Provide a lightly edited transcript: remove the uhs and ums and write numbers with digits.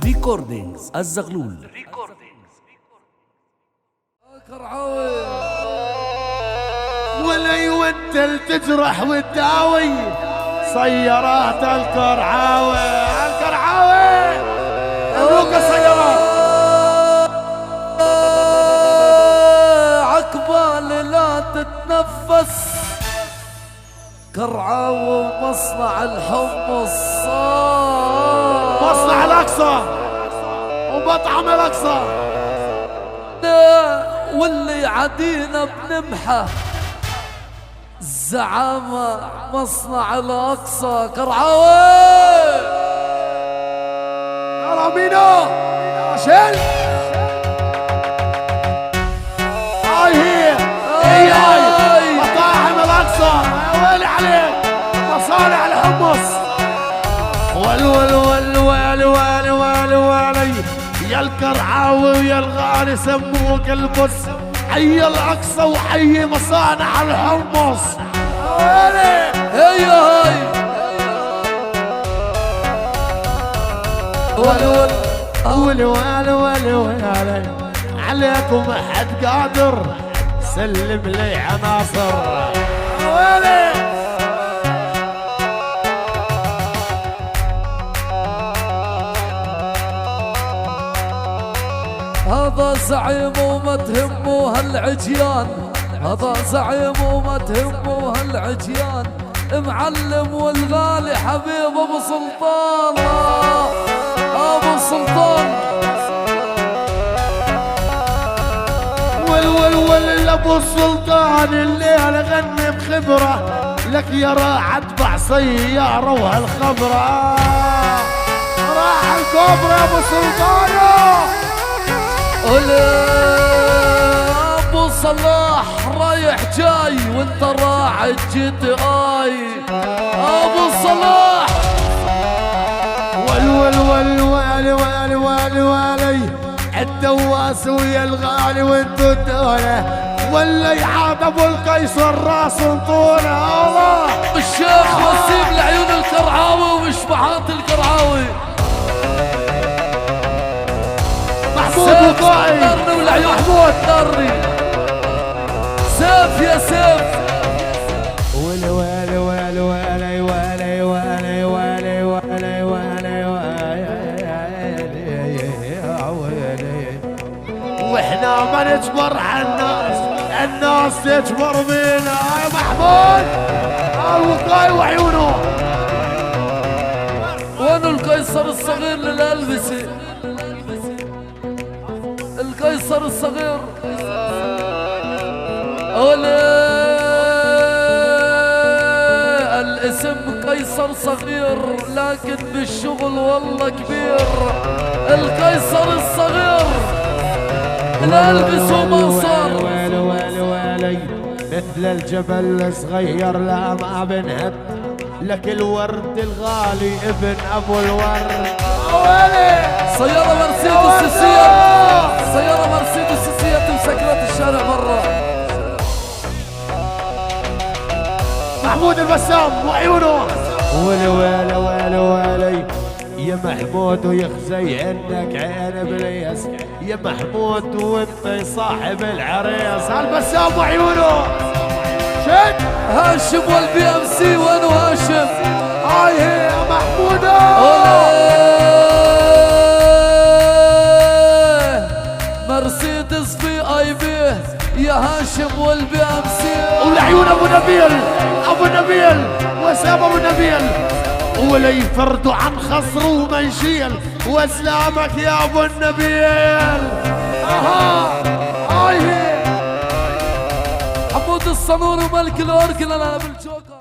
ريكوردينجز الزغلول. ولا يودل تجرح وتداوي سيارات الكرعاوي ابوك سيارات عقبال لا تتنفس كرعاوي ومصنع الحمص مصنع الاقصى ومطعم الاقصى واللي عدينا بنمحى الزعامة مصنع الأقصى كرعاوي يلا مينا شيل هاي مطاعم الاقصى يا ويلي عليك مصانع الحمص والي يا الكرعاوي ويا الغالي سموك البص حي الاقصى وحي مصانع الحمص ويلي هاي ولي عليكم احد قادر سلم لي عناصر ويلي هذا زعيم وما تهمه هالعجيان هذا زعيم وما تهمه هالعجيان معلم والغالي حبيب ابو سلطان ابو سلطان ابو السلطان الليل غني بخبره لك يا راعد اتبع سياره وهالخبره راح الكوبرا يا ابو سلطان ابو صلاح رايح جاي وانت راعد جي تي اي ابو صلاح والي الدواس ويا الغالي وانتو الدولة ولا يعاد ابو القيصر راس طوله الله الشيخ وسيم لعيون الكرعاوي ومشبعات الكرعاوي محمود وقائي درني والعيون محمود درني سيف يا سيف واحنا ما نجبر الناس تجبر بينا يا محمود الوقاي وعيونه وين القيصر الصغير للألبسة القيصر الصغير الاسم قيصر صغير لكن بالشغل والله كبير القيصر الصغير الالبس وما صار ويلي مثل الجبل الصغير لا ما بنهد لك الورد الغالي ابن ابو الورد ويلي سيارة مرسيدس السير سيارة مرسيدس السير مسكرة الشارع برا محمود البسام وعيونه ويلي يا محمود ويخزي عندك عين ابليس يا محمود وانت صاحب العريس البسام وعيونه شد هاشم والبي ام سي وين هاشم هاي هي يا محمود مرسيدس في اي بي يا هاشم والبي ام سي ولعيون ابو نبيل وسام ابو نبيل ولا يفردوا عن خصر ومنشيل واسلامك يا ابو النبيل هاي هي حمود الصنور وملك الاوركل انا بالجوكر